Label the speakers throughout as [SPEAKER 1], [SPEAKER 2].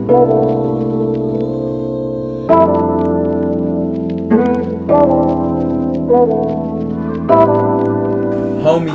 [SPEAKER 1] Homie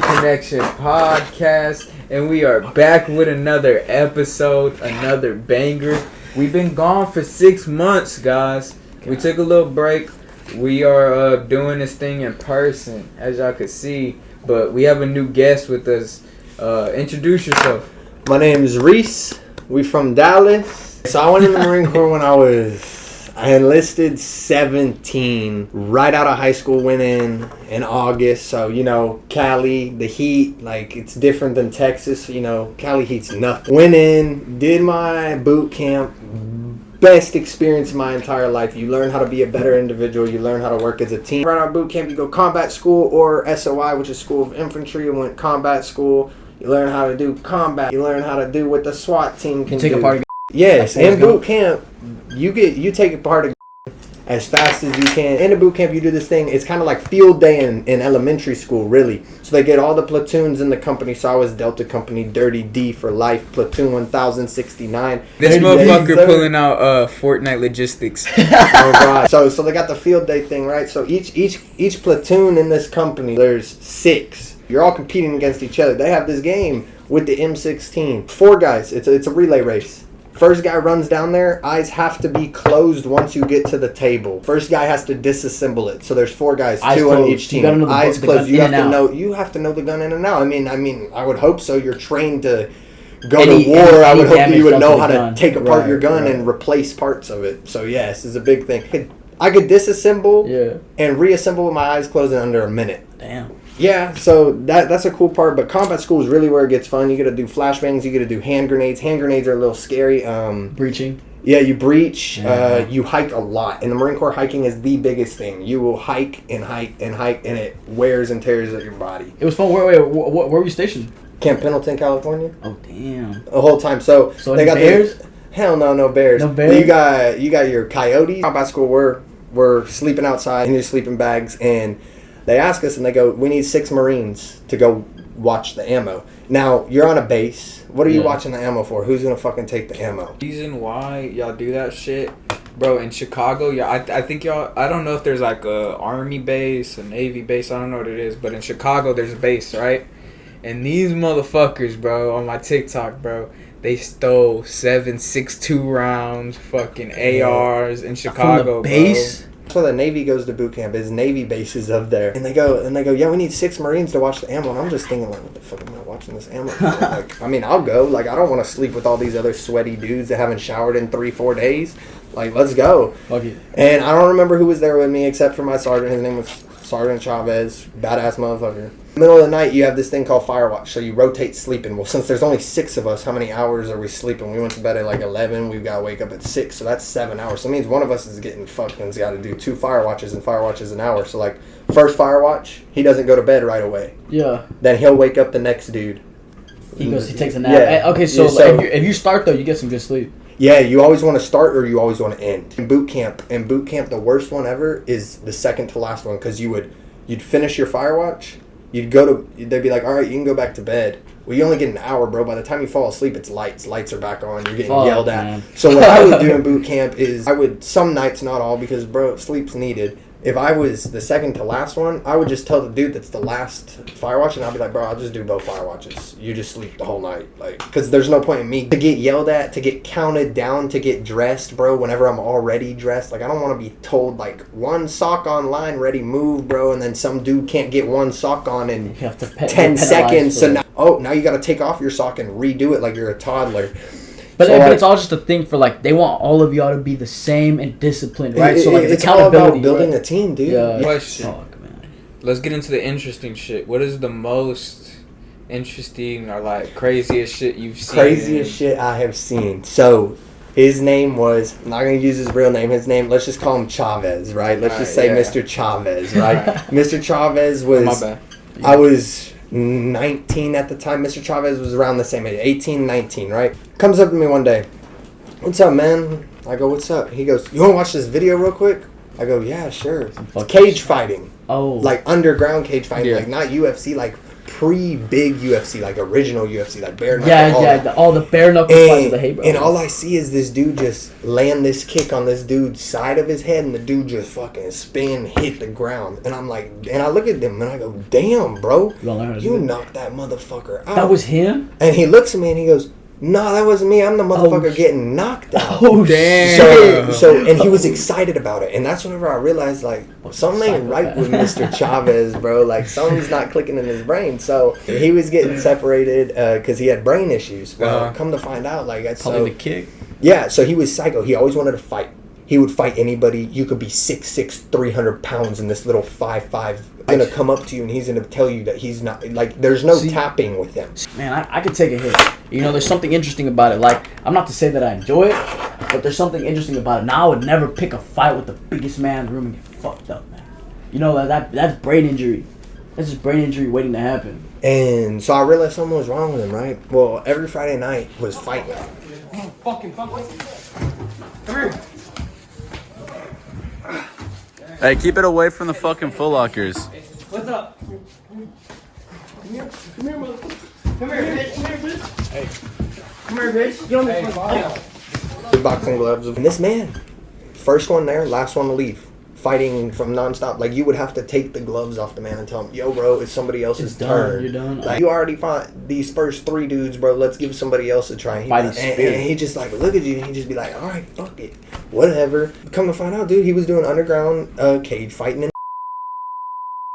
[SPEAKER 1] Connection Podcast, and we are back with another episode, another banger. We've been gone for 6 months, guys. We took a little break. We are doing this thing in person, as y'all can see, but we have a new guest with us. Introduce yourself.
[SPEAKER 2] My name is Reese. We from Dallas. So I went in the Marine Corps when I enlisted 17. Right out of high school, went in August. So, you know, Cali, the heat, like, it's different than Texas. You know, Cali heat's nothing. Went in, did my boot camp. Best experience of my entire life. You learn how to be a better individual. You learn how to work as a team. Right out of boot camp, you go combat school or SOI, which is School of Infantry. You went combat school. You learn how to do combat. You learn how to do what the SWAT team can do.
[SPEAKER 3] Take a part of
[SPEAKER 2] Yes, in boot camp, you take a part of as fast as you can. In a boot camp, you do this thing. It's kind of like field day in elementary school, really. So they get all the platoons in the company. So I was Delta Company, Dirty D for life, platoon 1069.
[SPEAKER 1] This motherfucker pulling out Fortnite logistics.
[SPEAKER 2] Oh god. So they got the field day thing, right? So each platoon in this company, there's 6. You're all competing against each other. They have this game with the M16. 4 guys. It's a relay race. First guy runs down there, eyes have to be closed once you get to the table. First guy has to disassemble it. So there's 4 guys,
[SPEAKER 3] eyes
[SPEAKER 2] 2
[SPEAKER 3] closed.
[SPEAKER 2] on each team. Eyes closed. You have to know the gun in and out. I mean, I would hope so. You're trained to go to war. I would hope you would know how to take apart your gun and replace parts of it. So yes, it's a big thing. I could disassemble and reassemble with my eyes closed in under a minute.
[SPEAKER 3] Damn.
[SPEAKER 2] Yeah, so that's a cool part, but combat school is really where it gets fun. You got to do flashbangs, you got to do hand grenades. Hand grenades are a little scary.
[SPEAKER 3] Breaching.
[SPEAKER 2] Yeah, you breach. You hike a lot. In the Marine Corps, hiking is the biggest thing. You will hike and hike and hike, and it wears and tears at your body.
[SPEAKER 3] It was fun. Where were you stationed?
[SPEAKER 2] Camp Pendleton, California.
[SPEAKER 3] Oh damn.
[SPEAKER 2] The whole time. So
[SPEAKER 3] they got bears?
[SPEAKER 2] Hell no bears.
[SPEAKER 3] No bears.
[SPEAKER 2] You got your coyotes. Combat school, we're sleeping outside in your sleeping bags, and they ask us and they go, we need 6 Marines to go watch the ammo. Now, you're on a base. What are you watching the ammo for? Who's going to fucking take the ammo?
[SPEAKER 1] Reason why y'all do that shit, bro, in Chicago, I think y'all, I don't know if there's like a Army base, a Navy base, I don't know what it is, but in Chicago, there's a base, right? And these motherfuckers, bro, on my TikTok, bro, they stole 7.62 rounds, fucking ARs in Chicago,
[SPEAKER 3] from the base?
[SPEAKER 1] bro.
[SPEAKER 2] That's why the Navy goes to boot camp. Is Navy bases up there, and they go, yeah, we need 6 Marines to watch the ammo. And I'm just thinking, like, what the fuck am I watching this ammo for? Like, I mean, I'll go. Like, I don't want to sleep with all these other sweaty dudes that haven't showered in 3-4 days. Like, let's go.
[SPEAKER 3] Fuck it.
[SPEAKER 2] And I don't remember who was there with me except for my sergeant. His name was Sergeant Chavez. Badass motherfucker. Middle of the night, you have this thing called fire watch. So you rotate sleeping. Well, since there's only 6 of us, how many hours are we sleeping? We went to bed at like 11. We've got to wake up at 6. So that's 7 hours. So that means one of us is getting fucked and's got to do 2 fire watches, and fire watches an hour. So like, first fire watch, he doesn't go to bed right away.
[SPEAKER 3] Yeah.
[SPEAKER 2] Then he'll wake up the next dude.
[SPEAKER 3] He takes a nap.
[SPEAKER 2] Yeah.
[SPEAKER 3] Okay, so, if you start though, you get some good sleep.
[SPEAKER 2] Yeah, you always want to start or you always want to end. In boot camp, the worst one ever is the second to last one, because you'd finish your fire watch. They'd be like, all right, you can go back to bed. Well, you only get an hour, bro. By the time you fall asleep, it's lights. Lights are back on. You're getting yelled at. Man. So what I would do in boot camp is some nights, not all, because, bro, sleep's needed. If I was the second to last one, I would just tell the dude that's the last fire watch, and I'll be like, bro, I'll just do both fire watches. You just sleep the whole night. Like, because there's no point in me to get yelled at, to get counted down, to get dressed, bro, whenever I'm already dressed. Like, I don't want to be told, like, 1 sock on line, ready, move, bro, and then some dude can't get 1 sock on in 10 seconds. So now you got to take off your sock and redo it like you're a toddler.
[SPEAKER 3] But it's all just a thing for, like, they want all of y'all to be the same and disciplined, right? So, like,
[SPEAKER 2] it's
[SPEAKER 3] accountability.
[SPEAKER 2] all about building a team, dude.
[SPEAKER 3] Yeah.
[SPEAKER 1] Question.
[SPEAKER 3] Fuck, man.
[SPEAKER 1] Let's get into the interesting shit. What is the most interesting or, like, craziest shit you've seen?
[SPEAKER 2] Craziest shit I have seen. So, his name was, I'm not going to use his real name. His name, let's just call him Chavez, right? Let's just say Mr. Chavez, right? Mr. Chavez was,
[SPEAKER 1] my bad.
[SPEAKER 2] I was 19 at the time. Mr. Chavez was around the same age, 18, 19, right? Comes up to me one day. What's up, man? I go, what's up? He goes, you want to watch this video real quick? I go, yeah, sure. It's cage fighting.
[SPEAKER 3] Oh.
[SPEAKER 2] Like underground cage fighting. Like not UFC, like pre-big UFC, like original UFC, like bare knuckle.
[SPEAKER 3] Yeah, all the bare knuckle fights of the hate, bro.
[SPEAKER 2] And all I see is this dude just land this kick on this dude's side of his head, and the dude just fucking spin, hit the ground. And I'm like, and I look at them and I go, damn, bro, you knocked that motherfucker out.
[SPEAKER 3] That was him?
[SPEAKER 2] And he looks at me and he goes, no, that wasn't me. I'm the motherfucker getting knocked out.
[SPEAKER 3] Oh, damn.
[SPEAKER 2] So, and he was excited about it. And that's whenever I realized, like, something ain't right with Mr. Chavez, bro. Like, something's not clicking in his brain. So, he was getting separated because he had brain issues. Well, come to find out, like, that's
[SPEAKER 3] probably the kick.
[SPEAKER 2] Yeah, so he was psycho. He always wanted to fight. He would fight anybody. You could be 6'6", 300 pounds, and this little 5'5" gonna come up to you and he's gonna tell you that he's not, like, there's no tapping with him.
[SPEAKER 3] Man, I could take a hit. You know, there's something interesting about it. Like, I'm not to say that I enjoy it, but there's something interesting about it. Now I would never pick a fight with the biggest man in the room and get fucked up, man. You know, that's brain injury. That's just brain injury waiting to happen.
[SPEAKER 2] And so I realized something was wrong with him, right? Well, every Friday night was fight night.
[SPEAKER 4] Fucking fuck. Come here.
[SPEAKER 5] Hey, keep it away from the fucking Foot Lockers.
[SPEAKER 4] What's up? Come here, motherfucker. Come here, bitch. Come here, bitch. Hey. Come here, bitch. Get on the front.
[SPEAKER 2] The boxing gloves. And this man, first one there, last one to leave. Fighting from nonstop. Like, you would have to take the gloves off the man and tell him, yo, bro, it's somebody else's turn.
[SPEAKER 3] You're done.
[SPEAKER 2] Like, you already fought these first 3 dudes, bro. Let's give somebody else a try. And he just, like, look at you and he just be like, all right, fuck it. Whatever. Come to find out, dude, he was doing underground cage fighting.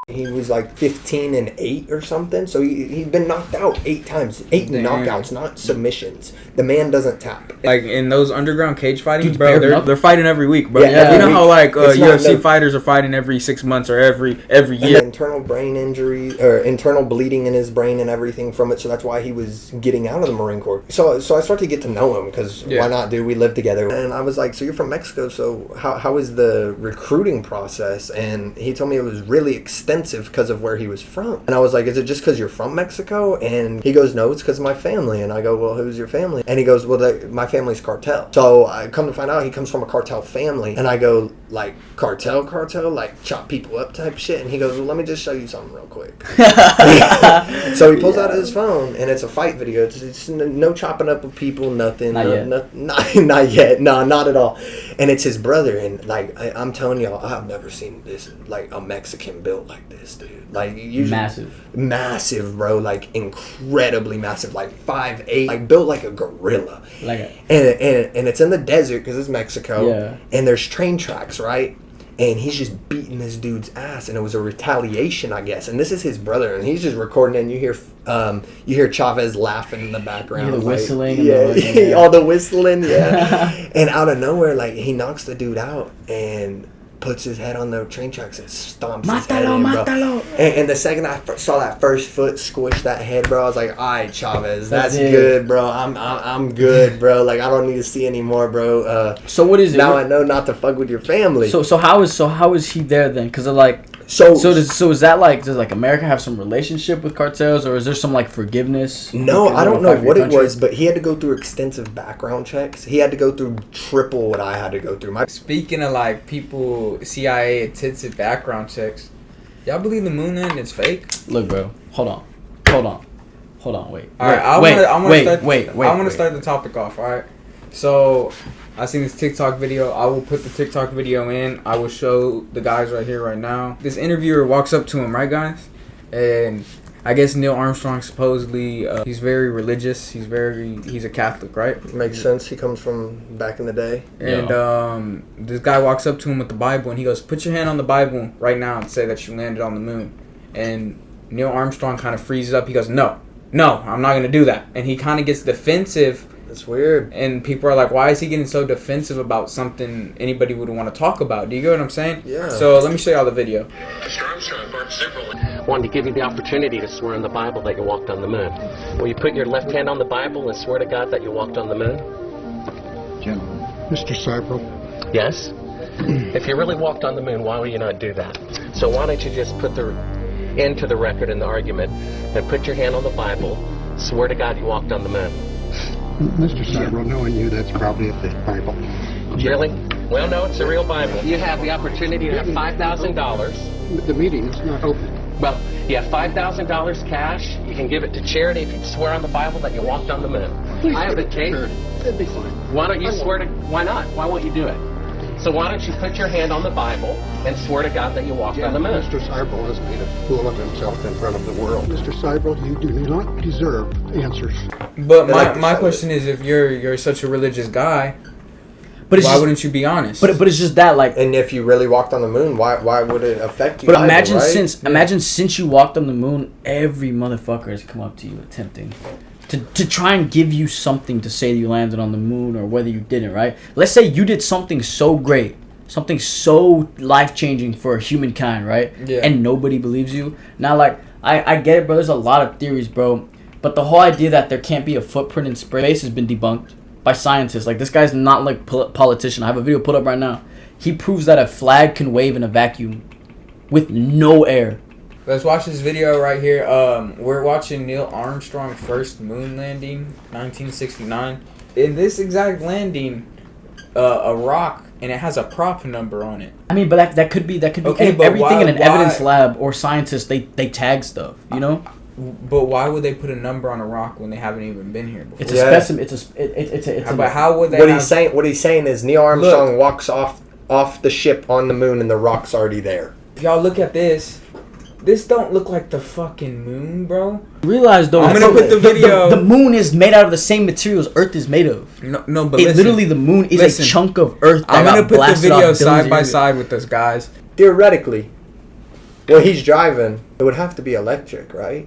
[SPEAKER 2] He was like 15-8 or something, so he'd been knocked out 8 times. 8 knockouts, not submissions. The man doesn't tap.
[SPEAKER 1] Like, in those underground cage fighting,
[SPEAKER 3] Dude,
[SPEAKER 1] bro, they're fighting every week, bro.
[SPEAKER 2] Yeah,
[SPEAKER 1] you know how, like, UFC
[SPEAKER 2] no,
[SPEAKER 1] fighters are fighting every 6 months or every year.
[SPEAKER 2] Internal brain injury, or internal bleeding in his brain and everything from it, so that's why he was getting out of the Marine Corps. So I started to get to know him, because why not, dude? We lived together. And I was like, so you're from Mexico, so how is the recruiting process? And he told me it was really extensive because of where he was from. And I was like, is it just because you're from Mexico? And he goes, no, it's because of my family. And I go, well, who's your family? And he goes, well, my family's cartel. So I come to find out he comes from a cartel family. And I go, like, cartel, like chop people up type shit. And he goes, well, let me just show you something real quick. So he pulls out his phone, and it's a fight video. It's no chopping up of people, nothing.
[SPEAKER 3] Not yet.
[SPEAKER 2] Not yet. No, not at all. And it's his brother. And, like, I'm telling y'all, I've never seen this, like, a Mexican built like this, dude. Like, usually massive, bro. Like, incredibly massive. Like 5'8", like built like a gorilla. And it's in the desert because it's Mexico. Yeah. And there's train tracks, right? And he's just beating this dude's ass, and it was a retaliation, I guess. And this is his brother, and he's just recording, and you hear Chavez laughing in the background,
[SPEAKER 3] the whistling,
[SPEAKER 2] all the whistling, and out of nowhere, like, he knocks the dude out and puts his head on the train tracks and stomps his head in, bro. And the second I saw that first foot squish that head, bro, I was like, all right, Chavez, that's good, bro. I'm good, bro. Like, I don't need to see anymore, bro.
[SPEAKER 3] So what is it?
[SPEAKER 2] Now I know not to fuck with your family.
[SPEAKER 3] So how is he there then? Because like. So is that like, does like America have some relationship with cartels, or is there some like forgiveness?
[SPEAKER 2] No, I don't know what it was, but he had to go through extensive background checks. He had to go through triple what I had to go through.
[SPEAKER 1] Speaking of like people, CIA intensive background checks, y'all believe the moon landing is fake?
[SPEAKER 3] Look, bro, hold on, wait.
[SPEAKER 1] All right, I want to start the topic off. All right, so I seen this TikTok video. I will put the TikTok video in. I will show the guys right here, right now. This interviewer walks up to him, right, guys? And I guess Neil Armstrong supposedly, he's very religious. He's a Catholic, right?
[SPEAKER 2] Makes sense. He comes from back in the day.
[SPEAKER 1] And this guy walks up to him with the Bible, and he goes, "Put your hand on the Bible right now and say that you landed on the moon." And Neil Armstrong kind of freezes up. He goes, No, I'm not going to do that. And he kind of gets defensive.
[SPEAKER 2] It's weird.
[SPEAKER 1] And people are like, why is he getting so defensive about something anybody would want to talk about? Do you get what I'm saying?
[SPEAKER 2] Yeah.
[SPEAKER 1] So let me show y'all the video.
[SPEAKER 6] Mr. Armstrong, Bart Ziegler wanted to give you the opportunity to swear on the Bible that you walked on the moon. Will you put your left hand on the Bible and swear to God that you walked on the moon?
[SPEAKER 7] Gentlemen. Mr. Seibel.
[SPEAKER 6] Yes? If you really walked on the moon, why would you not do that? So why don't you just put the end to the record in the argument and put your hand on the Bible, swear to God you walked on the moon.
[SPEAKER 7] Mr. Seibel, knowing you, that's probably a fake Bible.
[SPEAKER 6] Really? Well, no, it's a real Bible. You have the opportunity to have $5,000.
[SPEAKER 7] The meeting is not open.
[SPEAKER 6] Well, you have $5,000 cash. You can give it to charity if you swear on the Bible that you walked on the moon.
[SPEAKER 7] Please,
[SPEAKER 6] I have the tape.
[SPEAKER 7] That'd be fine.
[SPEAKER 6] Why don't you swear to? Why not? Why won't you do it? So why don't you put your hand on the Bible and swear to God that you walked on the moon?
[SPEAKER 7] Mr. Seibel has made a fool of himself in front of the world. Mr. Seibel, you do not deserve answers.
[SPEAKER 1] But my question is, if you're such a religious guy,
[SPEAKER 3] But it's
[SPEAKER 1] why
[SPEAKER 3] just,
[SPEAKER 1] wouldn't you be honest?
[SPEAKER 3] but it's just that, like.
[SPEAKER 2] And if you really walked on the moon, why would it affect you?
[SPEAKER 3] But
[SPEAKER 2] either,
[SPEAKER 3] imagine
[SPEAKER 2] right?
[SPEAKER 3] imagine since you walked on the moon, every motherfucker has come up to you attempting to try and give you something to say you landed on the moon or whether you didn't, right? Let's say you did something so great, something so life-changing for humankind, right?
[SPEAKER 1] Yeah.
[SPEAKER 3] And nobody believes you. Now, like, I get it, bro. There's a lot of theories, bro. But the whole idea that there can't be a footprint in space has been debunked by scientists. Like, this guy's not like politician. I have a video put up right now. He proves that a flag can wave in a vacuum with no air.
[SPEAKER 1] Let's watch this video right here. We're watching Neil Armstrong's first moon landing, 1969. In this exact landing, a rock, and it has a prop number on it.
[SPEAKER 3] I mean, but that could be
[SPEAKER 1] Okay, but
[SPEAKER 3] everything in an
[SPEAKER 1] why-
[SPEAKER 3] evidence lab or scientists. They tag stuff, you know.
[SPEAKER 1] But why would they put a number on a rock when they haven't even been here before?
[SPEAKER 3] It's a
[SPEAKER 2] Yeah.
[SPEAKER 3] specimen. It's a.
[SPEAKER 1] But how would they?
[SPEAKER 2] What
[SPEAKER 1] have-
[SPEAKER 2] he's saying is Neil Armstrong walks off the ship on the moon and the rock's already there.
[SPEAKER 1] Y'all look at this. This don't look like the fucking moon, bro.
[SPEAKER 3] Realize though,
[SPEAKER 1] I'm gonna put the video-
[SPEAKER 3] The moon is made out of the same materials Earth is made of.
[SPEAKER 1] No, but
[SPEAKER 3] It
[SPEAKER 1] listen,
[SPEAKER 3] literally, the moon is
[SPEAKER 1] listen.
[SPEAKER 3] a chunk of Earth. That
[SPEAKER 1] I'm gonna
[SPEAKER 3] got
[SPEAKER 1] put the
[SPEAKER 3] blasted
[SPEAKER 1] video
[SPEAKER 3] off billions
[SPEAKER 1] side
[SPEAKER 3] of
[SPEAKER 1] by
[SPEAKER 3] years ago.
[SPEAKER 1] side with us, guys.
[SPEAKER 2] Theoretically, when he's driving, it would have to be electric, right?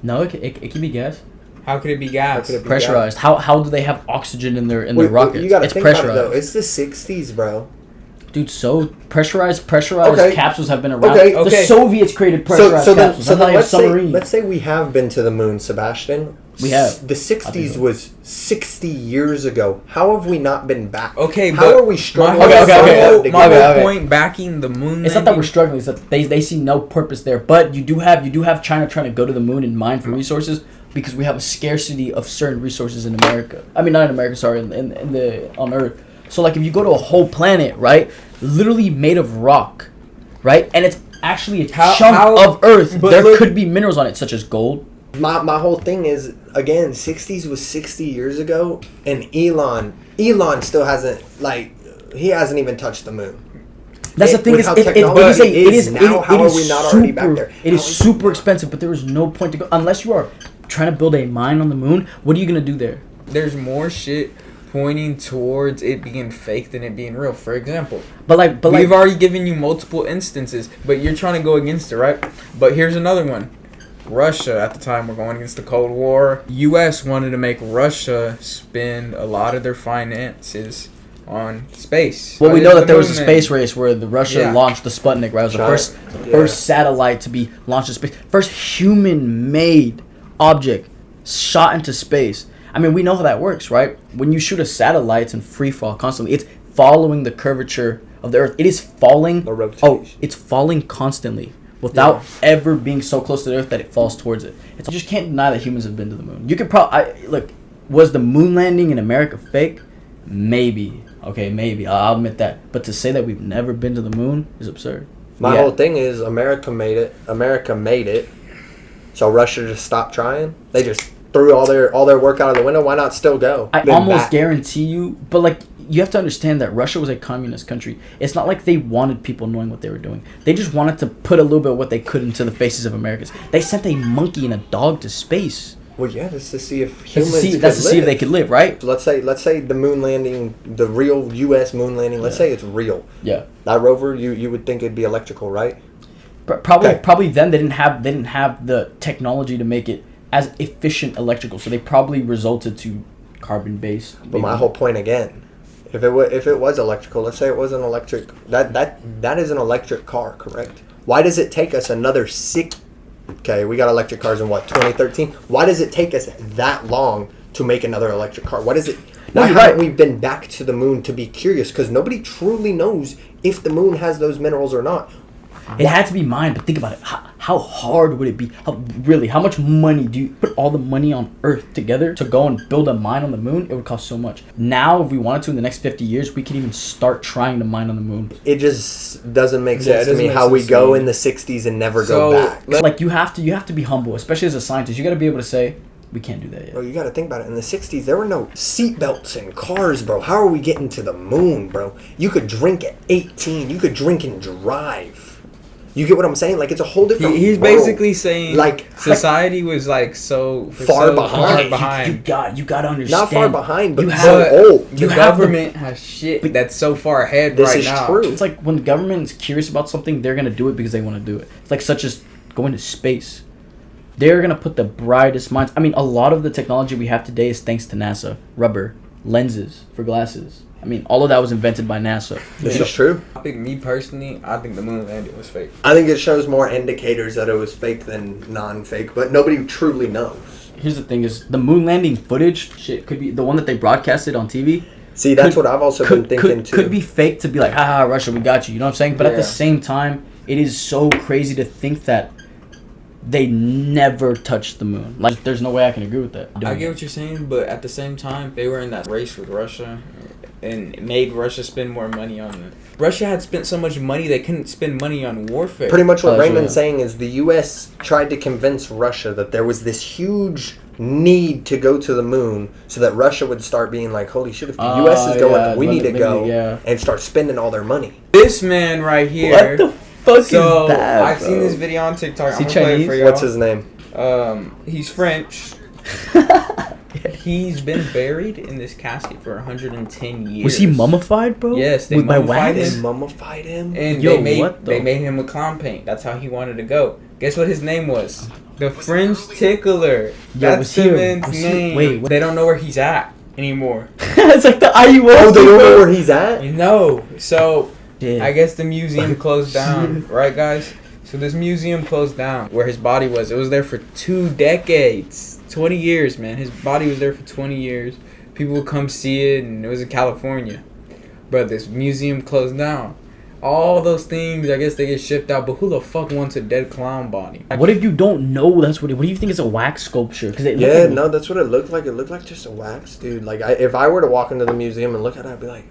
[SPEAKER 3] No, it can be gas.
[SPEAKER 1] How could it be gas?
[SPEAKER 2] could it be
[SPEAKER 3] Pressurized. How do they have oxygen in their
[SPEAKER 2] Wait,
[SPEAKER 3] rockets?
[SPEAKER 2] you gotta
[SPEAKER 3] It's
[SPEAKER 2] think about it
[SPEAKER 3] pressurized.
[SPEAKER 2] though. It's the 60s, bro.
[SPEAKER 3] Dude, so pressurized
[SPEAKER 2] Okay.
[SPEAKER 3] capsules have been around.
[SPEAKER 2] Okay.
[SPEAKER 3] The
[SPEAKER 1] Okay.
[SPEAKER 3] Soviets created pressurized capsules. That's how they have submarines.
[SPEAKER 2] let's say we have been to the moon, Sebastian.
[SPEAKER 3] We have.
[SPEAKER 2] The 60s was 60 years ago. How have we not been back?
[SPEAKER 1] Okay,
[SPEAKER 2] how
[SPEAKER 1] but
[SPEAKER 2] are we struggling?
[SPEAKER 1] My whole,
[SPEAKER 3] Okay, okay,
[SPEAKER 2] to
[SPEAKER 1] my
[SPEAKER 2] get
[SPEAKER 1] whole
[SPEAKER 2] back?
[SPEAKER 1] point backing the moon.
[SPEAKER 3] It's not that we're
[SPEAKER 1] landing-
[SPEAKER 3] struggling. It's that they see no purpose there. But you do have China trying to go to the moon and mine for resources because we have a scarcity of certain resources in America. I mean, not in America. Sorry, in the on Earth. So like, if you go to a whole planet, right, literally made of rock, right, and it's actually a chunk of Earth,
[SPEAKER 1] but
[SPEAKER 3] there
[SPEAKER 1] look-
[SPEAKER 3] could be minerals on it, such as gold.
[SPEAKER 2] My whole thing is, again, 60s was 60 years ago, and Elon still hasn't, like, he hasn't even touched the moon.
[SPEAKER 3] That's the thing.
[SPEAKER 2] With
[SPEAKER 3] Is
[SPEAKER 2] how
[SPEAKER 3] it
[SPEAKER 2] technology
[SPEAKER 3] is
[SPEAKER 2] is now, how are we not already back there?
[SPEAKER 3] It is
[SPEAKER 2] How is-
[SPEAKER 3] super expensive, but there is no point to go unless you are trying to build a mine on the moon. What are you gonna do there?
[SPEAKER 1] There's more shit pointing towards it being fake than it being real. For example,
[SPEAKER 3] But
[SPEAKER 1] we've already given you multiple instances, but you're trying to go against it, right? But here's another one. Russia, at the time, we're going against the Cold War. U.S. wanted to make Russia spend a lot of their finances on space.
[SPEAKER 3] Well, we know that there was a
[SPEAKER 1] moon
[SPEAKER 3] space
[SPEAKER 1] landing.
[SPEAKER 3] race where the Russia
[SPEAKER 1] Yeah.
[SPEAKER 3] launched the Sputnik, right? It was the
[SPEAKER 2] China.
[SPEAKER 3] first satellite to be launched to space, first human-made object shot into space. I mean, we know how that works, right? When you shoot a satellite, it's in free fall constantly. It's following the curvature of the Earth. It is falling.
[SPEAKER 2] A rotation.
[SPEAKER 3] It's falling constantly without ever being so close to the Earth that it falls towards it. You just can't deny that humans have been to the moon. You could probably look. Was the moon landing in America fake? Maybe. Okay, maybe. I'll admit that. But to say that we've never been to the moon is absurd.
[SPEAKER 2] My
[SPEAKER 3] Yeah.
[SPEAKER 2] whole thing is America made it. So Russia just stopped trying. They just threw all their work out of the window. Why not still go?
[SPEAKER 3] I
[SPEAKER 2] Been
[SPEAKER 3] almost
[SPEAKER 2] back.
[SPEAKER 3] guarantee you, but like, you have to understand that Russia was a communist country. It's not like they wanted people knowing what they were doing. They just wanted to put a little bit of what they could into the faces of Americans. They sent a monkey and a dog to space.
[SPEAKER 2] Well, yeah, that's to see if
[SPEAKER 3] That's
[SPEAKER 2] humans
[SPEAKER 3] to see,
[SPEAKER 2] could
[SPEAKER 3] that's to see if
[SPEAKER 2] live.
[SPEAKER 3] they could live, right?
[SPEAKER 2] So let's say the moon landing, the real U.S. moon landing. Let's say it's real.
[SPEAKER 3] Yeah.
[SPEAKER 2] That rover, you would think it'd be electrical, right?
[SPEAKER 3] Probably then they didn't have the technology to make it as efficient electrical, so they probably resulted to carbon based.
[SPEAKER 2] But my whole point again, if it was electrical, let's say it was an electric, that is an electric car, correct? Why does it take us another okay, we got electric cars in what, 2013? Why does it take us that long to make another electric car? Why
[SPEAKER 3] No, you're
[SPEAKER 2] haven't
[SPEAKER 3] right.
[SPEAKER 2] we been back to the moon to be curious? Because nobody truly knows if the moon has those minerals or not.
[SPEAKER 3] It had to be mined, but think about it. How hard would it be? How much money do you put all the money on Earth together to go and build a mine on the moon? It would cost so much. Now, if we wanted to in the next 50 years, we could even start trying to mine on the moon.
[SPEAKER 2] It just doesn't make sense to me how we go in the 60s and never go back.
[SPEAKER 3] Like you have to be humble, especially as a scientist. You got to be able to say, we can't do that yet.
[SPEAKER 2] Bro, you got to think about it. In the 60s, there were no seatbelts in cars, bro. How are we getting to the moon, bro? You could drink at 18. You could drink and drive. You get what I'm saying? Like, it's a whole different
[SPEAKER 1] He's
[SPEAKER 2] world.
[SPEAKER 1] basically saying like society was like so
[SPEAKER 2] far behind.
[SPEAKER 3] You got to understand.
[SPEAKER 2] Not far behind, but
[SPEAKER 1] so
[SPEAKER 2] old.
[SPEAKER 1] The government has shit that's so far ahead
[SPEAKER 2] this
[SPEAKER 1] right
[SPEAKER 2] is
[SPEAKER 1] now.
[SPEAKER 2] True.
[SPEAKER 3] It's like when the government is curious about something, they're going to do it because they want to do it. It's like such as going to space. They're going to put the brightest minds. I mean, a lot of the technology we have today is thanks to NASA. Rubber, lenses for glasses. I mean, all of that was invented by NASA.
[SPEAKER 2] This is true.
[SPEAKER 1] I think me personally, I think the moon landing was fake.
[SPEAKER 2] I think it shows more indicators that it was fake than non-fake, but nobody truly knows.
[SPEAKER 3] Here's the thing is, the moon landing footage, shit, could be the one that they broadcasted on TV.
[SPEAKER 2] See, that's what I've also been thinking too.
[SPEAKER 3] Could be fake to be like, haha, Russia, we got you. You know what I'm saying? But at the same time, it is so crazy to think that they never touched the moon. Like, there's no way I can agree with that.
[SPEAKER 1] I get what you're saying, but at the same time, they were in that race with Russia and made Russia spend more money on it. Russia had spent so much money they couldn't spend money on warfare.
[SPEAKER 2] Pretty much what Raymond's saying is the U.S. tried to convince Russia that there was this huge need to go to the moon so that Russia would start being like, holy shit, if the U.S. is going, we need to go and start spending all their money.
[SPEAKER 1] This man right here.
[SPEAKER 3] What the fuck is that,
[SPEAKER 1] I've seen this video on TikTok.
[SPEAKER 3] Is he
[SPEAKER 1] I'm gonna play it for y'all.
[SPEAKER 2] What's his name?
[SPEAKER 1] He's French. He's been buried in this casket for 110 years.
[SPEAKER 3] Was he mummified, bro?
[SPEAKER 1] Yes, they mummified him.
[SPEAKER 2] They mummified him?
[SPEAKER 1] And they made him with clown paint. That's how he wanted to go. Guess what his name was? The French Tickler. That's the man's name.
[SPEAKER 3] Wait,
[SPEAKER 1] they don't know where he's at anymore.
[SPEAKER 3] It's like the IUO.
[SPEAKER 2] Oh, they don't know where he's at?
[SPEAKER 1] No. So,
[SPEAKER 3] yeah.
[SPEAKER 1] I guess the museum closed down. Right, guys? So this museum closed down where his body was. It was there for 2 decades. 20 years, man. His body was there for 20 years. People would come see it, and it was in California. But this museum closed down. All those things, I guess they get shipped out. But who the fuck wants a dead clown body?
[SPEAKER 3] What if you don't know that's what? What do you think is a wax sculpture? Cause
[SPEAKER 2] no, that's what it looked like. It looked like just a wax, dude. Like if I were to walk into the museum and look at it, I'd be like.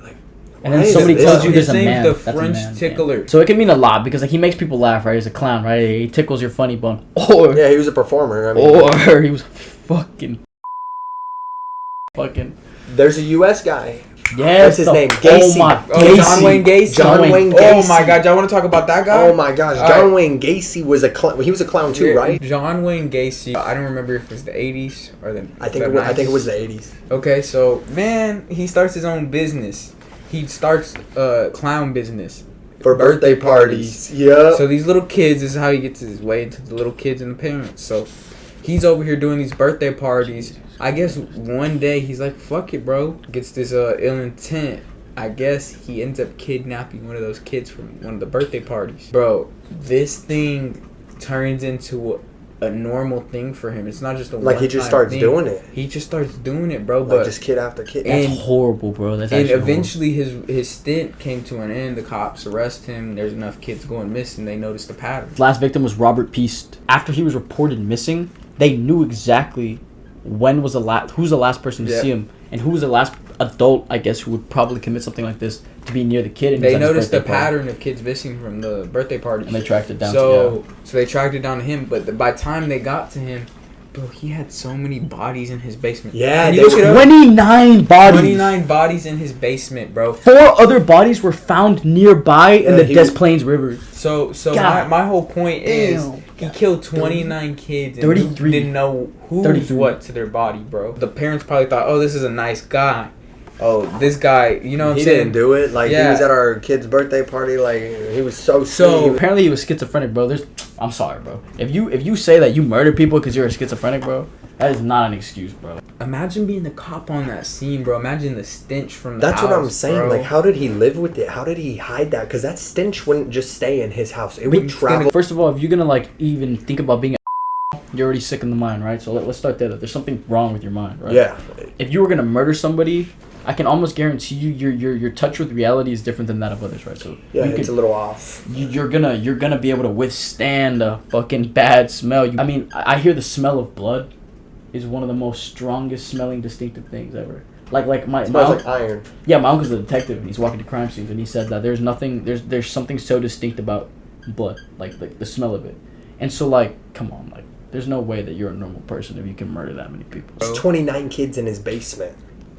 [SPEAKER 3] And then somebody tells you there's a man.
[SPEAKER 1] The
[SPEAKER 3] That's
[SPEAKER 1] French
[SPEAKER 3] a man,
[SPEAKER 1] Tickler.
[SPEAKER 3] Yeah. So it can mean a lot because like he makes people laugh, right? He's a clown, right? He tickles your funny bone. Or
[SPEAKER 2] he was a performer. I mean,
[SPEAKER 3] or he was fucking.
[SPEAKER 2] There's a U.S. guy.
[SPEAKER 3] Yes,
[SPEAKER 2] what's his name?
[SPEAKER 3] Gacy.
[SPEAKER 2] Gacy.
[SPEAKER 1] John Wayne Gacy.
[SPEAKER 2] John Wayne Gacy.
[SPEAKER 1] Oh my God, y'all want to talk about that guy?
[SPEAKER 2] Oh my gosh, John Wayne Gacy was a clown. He was a clown too, right?
[SPEAKER 1] John Wayne Gacy. I don't remember if it was the 80s or the.
[SPEAKER 2] I think it was the 80s.
[SPEAKER 1] Okay, so man, he starts his own business. He starts a clown business
[SPEAKER 2] for birthday parties. Yeah.
[SPEAKER 1] So these little kids, this is how he gets his way into the little kids and the parents. So he's over here doing these birthday parties. I guess one day he's like, fuck it, bro. Gets this ill intent. I guess he ends up kidnapping one of those kids from one of the birthday parties. Bro, this thing turns into a normal thing for him. It's not just a
[SPEAKER 2] like he just starts doing it.
[SPEAKER 1] He just starts doing it, bro.
[SPEAKER 2] Like
[SPEAKER 1] but
[SPEAKER 2] just kid after kid.
[SPEAKER 3] That's horrible, bro. That's
[SPEAKER 1] and eventually his stint came to an end. The cops arrest him. There's enough kids going missing. They noticed the pattern.
[SPEAKER 3] His last victim was Robert Peast. After he was reported missing, they knew exactly when was who's the last person to see him and who was the last adult, I guess, who would probably commit something like this to be near the kid. And
[SPEAKER 1] they noticed the pattern of kids missing from the birthday party,
[SPEAKER 3] and they tracked it down.
[SPEAKER 1] So they tracked it down to him. But by the time they got to him, bro, he had so many bodies in his basement.
[SPEAKER 2] Yeah,
[SPEAKER 3] 29 bodies.
[SPEAKER 1] 29 bodies in his basement, bro.
[SPEAKER 3] 4 other bodies were found nearby in the Des Plaines River.
[SPEAKER 1] So my whole point is he killed 29 kids and
[SPEAKER 3] 33.
[SPEAKER 1] Didn't know who's what to their body, bro. The parents probably thought, oh, this is a nice guy. Oh, this guy, you know what I'm saying?
[SPEAKER 2] He didn't do it. Like, he was at our kid's birthday party. Like, he was so sweet.
[SPEAKER 3] Apparently he was schizophrenic, bro. I'm sorry, bro. If you say that you murder people because you're a schizophrenic, bro, that is not an excuse, bro.
[SPEAKER 1] Imagine being the cop on that scene, bro. Imagine the stench from the
[SPEAKER 2] house. That's what I'm saying.
[SPEAKER 1] Bro.
[SPEAKER 2] Like, how did he live with it? How did he hide that? Because that stench wouldn't just stay in his house. It would travel.
[SPEAKER 3] First of all, if you're going to, like, even think about being you're already sick in the mind, right? So let's start there. There's something wrong with your mind, right?
[SPEAKER 2] Yeah.
[SPEAKER 3] If you were going to murder somebody, I can almost guarantee you your touch with reality is different than that of others, right? So
[SPEAKER 2] Yeah, it's a little off.
[SPEAKER 3] You're gonna be able to withstand a fucking bad smell. I mean, I hear the smell of blood is one of the most strongest smelling distinctive things ever. Like my
[SPEAKER 2] Smells like iron.
[SPEAKER 3] Yeah, my uncle's a detective and he's walking to crime scenes and he said that there's something so distinct about blood, like the smell of it. And so like, come on, like there's no way that you're a normal person if you can murder that many people.
[SPEAKER 2] There's 29 kids in his basement.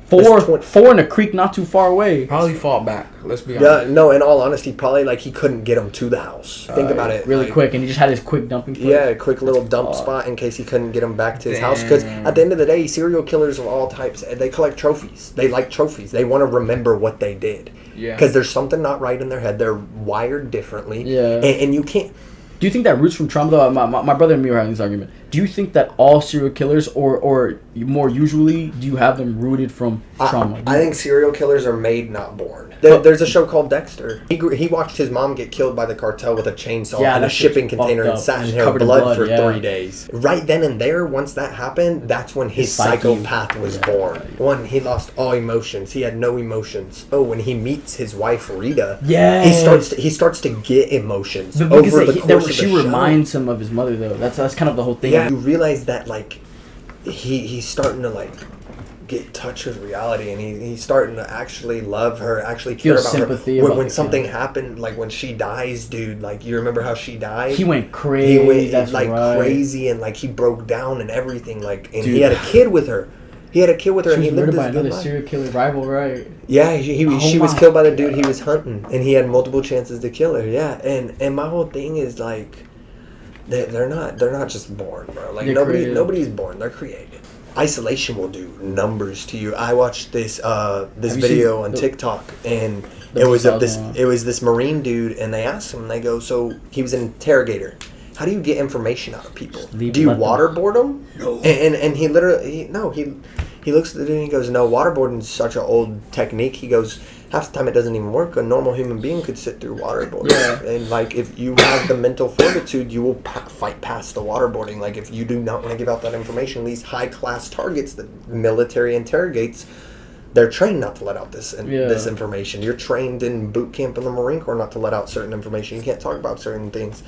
[SPEAKER 3] Four in a creek not too far away.
[SPEAKER 1] Probably fought back. Let's be honest.
[SPEAKER 2] Yeah, no, in all honesty, probably like he couldn't get them to the house. Think about it.
[SPEAKER 3] Really
[SPEAKER 2] like,
[SPEAKER 3] quick, and he just had his quick dumping place.
[SPEAKER 2] Yeah, a quick little dump spot in case he couldn't get them back to his house. Because at the end of the day, serial killers of all types, they collect trophies. They like trophies. They want to remember what they did.
[SPEAKER 1] Yeah.
[SPEAKER 2] Because there's something not right in their head. They're wired differently.
[SPEAKER 3] Yeah.
[SPEAKER 2] And you can't...
[SPEAKER 3] Do you think that roots from trauma? Though my brother and me were having this argument. Do you think that all serial killers, or more usually, do you have them rooted from trauma?
[SPEAKER 2] I think serial killers are made, not born. There's a show called Dexter. He watched his mom get killed by the cartel with a chainsaw in a shipping container and sat in her blood for 3 days. Right then and there, once that happened, that's when his psychopath was born. When he lost all emotions. He had no emotions. Oh, when he meets his wife Rita, he starts to get emotions over the course of the show.
[SPEAKER 3] She reminds him of his mother, though. That's kind of the whole thing.
[SPEAKER 2] Yeah, you realize that like he's starting to like get touch with reality, and he's starting to actually love her, actually care about
[SPEAKER 3] sympathy
[SPEAKER 2] her.
[SPEAKER 3] about
[SPEAKER 2] When something happened, like when she dies, dude, like you remember how she died?
[SPEAKER 3] He went crazy.
[SPEAKER 2] He went crazy, and like he broke down and everything. Like, and he had a kid with her. He had a kid with her, and he lived
[SPEAKER 3] by
[SPEAKER 2] this good
[SPEAKER 3] another
[SPEAKER 2] life.
[SPEAKER 3] serial killer rival, right?
[SPEAKER 2] Yeah, she was killed by the dude he was hunting, and he had multiple chances to kill her. Yeah, and my whole thing is like. They're not just born, bro. Like nobody's born. They're created. Isolation will do numbers to you. I watched this video on TikTok, and it was this Marine dude, and they asked him. They go, so he was an interrogator. How do you get information out of people? Do you waterboard them? No. And he literally he looks at the dude and he goes, no, waterboarding is such an old technique. He goes, half the time it doesn't even work. A normal human being could sit through waterboarding. Yeah. And like if you have the mental fortitude, you will fight past the waterboarding. Like if you do not want to give out that information, these high class targets that military interrogates, they're trained not to let out this information. You're trained in boot camp in the Marine Corps not to let out certain information. You can't talk about certain things.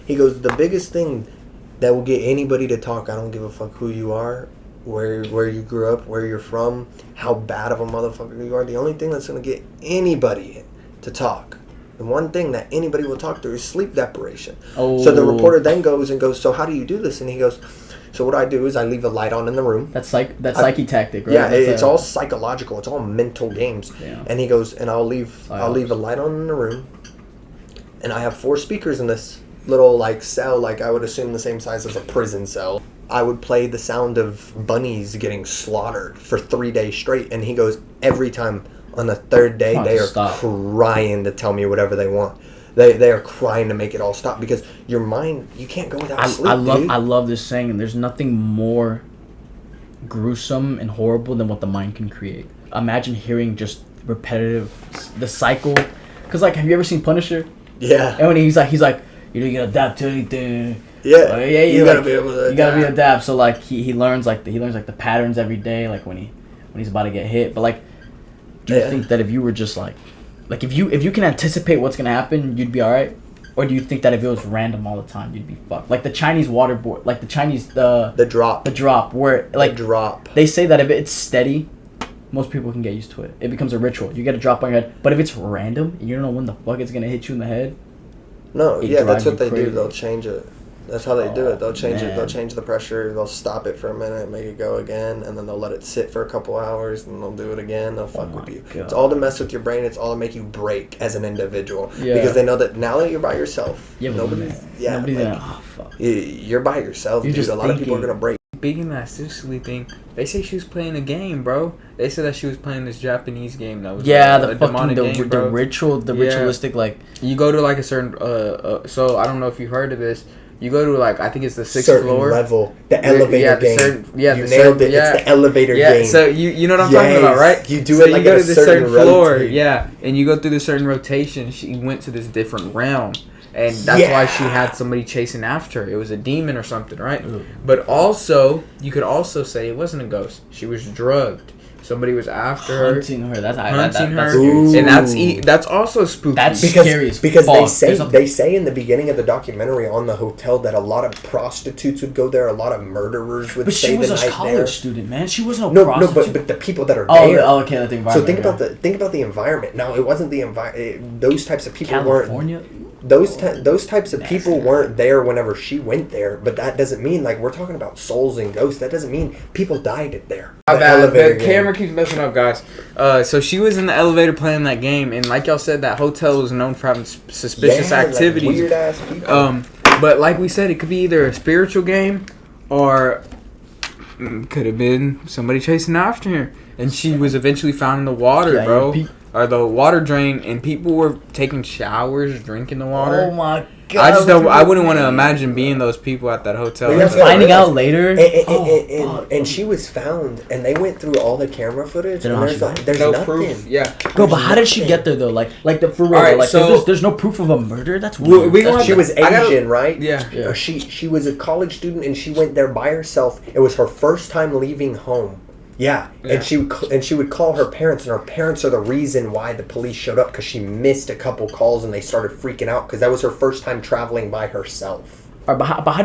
[SPEAKER 2] He goes, the biggest thing that will get anybody to talk, I don't give a fuck who you are, where you grew up, where you're from, how bad of a motherfucker you are. The only thing that's going to get anybody to talk, the one thing that anybody will talk to is sleep deprivation. Oh. So the reporter then goes, so how do you do this? And he goes, so what I do is I leave a light on in the room.
[SPEAKER 3] That's psyche tactic, right?
[SPEAKER 2] Yeah, it's all psychological. It's all mental games.
[SPEAKER 3] Yeah.
[SPEAKER 2] And he goes, and I'll leave a light on in the room, and I have 4 speakers in this little like cell, like I would assume the same size as a prison cell. I would play the sound of bunnies getting slaughtered for 3 days straight, and he goes, every time on the 3rd day they are crying to tell me whatever they want. They are crying to make it all stop, because your mind, you can't go without sleep.
[SPEAKER 3] I love this saying, and there's nothing more gruesome and horrible than what the mind can create. Imagine hearing just repetitive, the cycle, because like, have you ever seen Punisher?
[SPEAKER 2] Yeah.
[SPEAKER 3] And when he's like, you gotta adapt to anything.
[SPEAKER 2] Yeah, you gotta be able to.
[SPEAKER 3] You gotta be adapt. So like he learns the patterns every day, like when he's about to get hit. But like, do you think that if you were just like if you can anticipate what's gonna happen, you'd be alright? Or do you think that if it was random all the time, you'd be fucked? Like the Chinese waterboard, like the Chinese the drop where like they say that if it's steady, most people can get used to it. It becomes a ritual. You get a drop on your head. But if it's random and you don't know when the fuck it's gonna hit you in the head.
[SPEAKER 2] No, yeah, that's what they do. They'll change it. That's how they do it. They'll change it. They'll change the pressure. They'll stop it for a minute, make it go again, and then they'll let it sit for a couple hours, and they'll do it again. They'll fuck with you. God. It's all to mess with your brain. It's all to make you break as an individual. Yeah. Because they know that now that you're by yourself, nobody's gonna. Oh fuck. You're by yourself, dude. A lot of people are gonna break.
[SPEAKER 1] Speaking of that Sicily thing, they say she was playing a game, bro. They said that she was playing this Japanese game that was
[SPEAKER 3] the fucking game, the ritualistic like.
[SPEAKER 1] You go to like a certain so I don't know if you heard of this. You go to like I think it's the 6th floor
[SPEAKER 2] level, the elevator game.
[SPEAKER 1] You
[SPEAKER 2] nailed it. It's the elevator game.
[SPEAKER 1] Yeah, so you know what I'm talking about, right?
[SPEAKER 2] You do it like
[SPEAKER 1] you go
[SPEAKER 2] at
[SPEAKER 1] to
[SPEAKER 2] a
[SPEAKER 1] this certain floor,
[SPEAKER 2] rotate.
[SPEAKER 1] and you go through this certain rotation. She went to this different realm. And that's why she had somebody chasing after her. It was a demon or something, right? But also, you could also say it wasn't a ghost. She was drugged. Somebody was after her.
[SPEAKER 3] Hunting her. That's
[SPEAKER 1] Hunting her.
[SPEAKER 3] scary.
[SPEAKER 1] And that's also spooky.
[SPEAKER 3] That's
[SPEAKER 2] because
[SPEAKER 3] scary as
[SPEAKER 2] because
[SPEAKER 3] fuck.
[SPEAKER 2] they say in the beginning of the documentary on the hotel that a lot of prostitutes would go there, a lot of murderers would
[SPEAKER 3] But
[SPEAKER 2] stay
[SPEAKER 3] she was
[SPEAKER 2] the
[SPEAKER 3] a
[SPEAKER 2] night
[SPEAKER 3] college
[SPEAKER 2] there.
[SPEAKER 3] student, man. She wasn't
[SPEAKER 2] No,
[SPEAKER 3] prostitute.
[SPEAKER 2] but the people that are
[SPEAKER 3] Oh,
[SPEAKER 2] there.
[SPEAKER 3] okay, the environment.
[SPEAKER 2] So think about the environment. No, it wasn't the environment. Those types of people
[SPEAKER 3] California.
[SPEAKER 2] weren't. Those types of people weren't there whenever she went there. But that doesn't mean, like, we're talking about souls and ghosts. That doesn't mean people died there.
[SPEAKER 1] My bad.
[SPEAKER 2] elevator
[SPEAKER 1] The
[SPEAKER 2] game.
[SPEAKER 1] camera keeps messing up, guys. So she was in the elevator playing that game, and like y'all said, that hotel was known for having suspicious activities.
[SPEAKER 2] Like weird ass people.
[SPEAKER 1] But like we said, it could be either a spiritual game or could have been somebody chasing after her. And she was eventually found in the water,
[SPEAKER 3] Yeah,
[SPEAKER 1] bro.
[SPEAKER 3] Pete.
[SPEAKER 1] Or the water drain, and people were taking showers, drinking the water.
[SPEAKER 3] Oh my god!
[SPEAKER 1] I just don't. I wouldn't want to imagine being those people at that hotel.
[SPEAKER 2] Well,
[SPEAKER 3] And
[SPEAKER 2] yeah,
[SPEAKER 3] finding out later.
[SPEAKER 2] And she was found, and they went through all the camera footage,
[SPEAKER 3] They're
[SPEAKER 2] and
[SPEAKER 3] not
[SPEAKER 2] there's
[SPEAKER 1] no
[SPEAKER 2] nothing.
[SPEAKER 1] proof. Yeah.
[SPEAKER 3] Bro, but how did she get there though? Like the for real.
[SPEAKER 1] All right,
[SPEAKER 3] like
[SPEAKER 1] so-
[SPEAKER 3] there's no proof of a murder. That's
[SPEAKER 1] We-
[SPEAKER 3] weird.
[SPEAKER 1] we
[SPEAKER 3] That's
[SPEAKER 1] want-
[SPEAKER 2] She was
[SPEAKER 1] I gotta-
[SPEAKER 2] Asian, right?
[SPEAKER 1] Yeah.
[SPEAKER 3] Yeah.
[SPEAKER 2] She was a college student, and she went there by herself. It was her first time leaving home. Yeah,
[SPEAKER 1] Yeah.
[SPEAKER 2] and she would call her parents, and her parents are the reason why the police showed up, because she missed a couple calls and they started freaking out because that was her first time traveling by herself.
[SPEAKER 3] All right, but how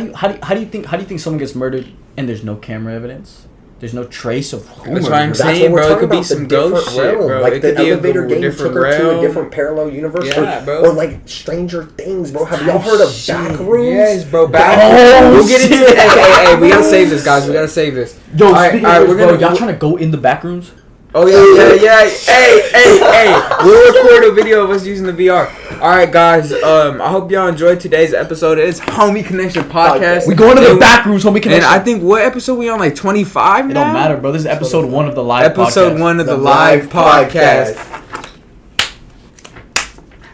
[SPEAKER 3] do you think someone gets murdered and there's no camera evidence? There's no trace of who
[SPEAKER 1] That's
[SPEAKER 3] murdered
[SPEAKER 1] what I'm
[SPEAKER 3] her?
[SPEAKER 1] saying,
[SPEAKER 2] what we're
[SPEAKER 1] bro. It
[SPEAKER 2] talking
[SPEAKER 1] could be
[SPEAKER 2] about, the
[SPEAKER 1] some ghost
[SPEAKER 2] different
[SPEAKER 1] shit,
[SPEAKER 2] realm.
[SPEAKER 1] bro.
[SPEAKER 2] Like
[SPEAKER 1] It
[SPEAKER 2] the
[SPEAKER 1] could be a
[SPEAKER 2] elevator game took
[SPEAKER 1] different
[SPEAKER 2] her to a
[SPEAKER 1] realm.
[SPEAKER 2] different parallel universe,
[SPEAKER 1] Yeah,
[SPEAKER 2] or,
[SPEAKER 1] bro.
[SPEAKER 2] or like Stranger Things, bro. Have y'all heard of Backrooms?
[SPEAKER 1] Yes, bro. Back.
[SPEAKER 3] Oh,
[SPEAKER 1] We'll get into
[SPEAKER 3] shit.
[SPEAKER 1] it. Hey, we gotta save this, guys. We gotta save this.
[SPEAKER 3] Yo,
[SPEAKER 1] All right,
[SPEAKER 3] speaking
[SPEAKER 1] all right,
[SPEAKER 3] of
[SPEAKER 1] we're
[SPEAKER 3] this, bro,
[SPEAKER 1] gonna-
[SPEAKER 3] y'all trying to go in the back rooms?
[SPEAKER 1] Oh yeah. Hey. We'll record a video of us using the VR. All right, guys. I hope y'all enjoyed today's episode. It's Homie Connection Podcast.
[SPEAKER 3] We going to the
[SPEAKER 1] And-
[SPEAKER 3] back rooms, homie.
[SPEAKER 1] And
[SPEAKER 3] Connection.
[SPEAKER 1] I think what episode we on? Like 25
[SPEAKER 3] It
[SPEAKER 1] now.
[SPEAKER 3] don't matter, bro. This is episode 1 of the live
[SPEAKER 1] Episode
[SPEAKER 3] podcast.
[SPEAKER 1] 1 of the live podcast.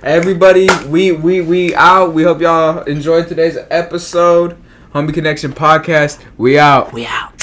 [SPEAKER 1] Everybody, we out. We hope y'all enjoyed today's episode. Homie Connection Podcast. We out.
[SPEAKER 3] We out.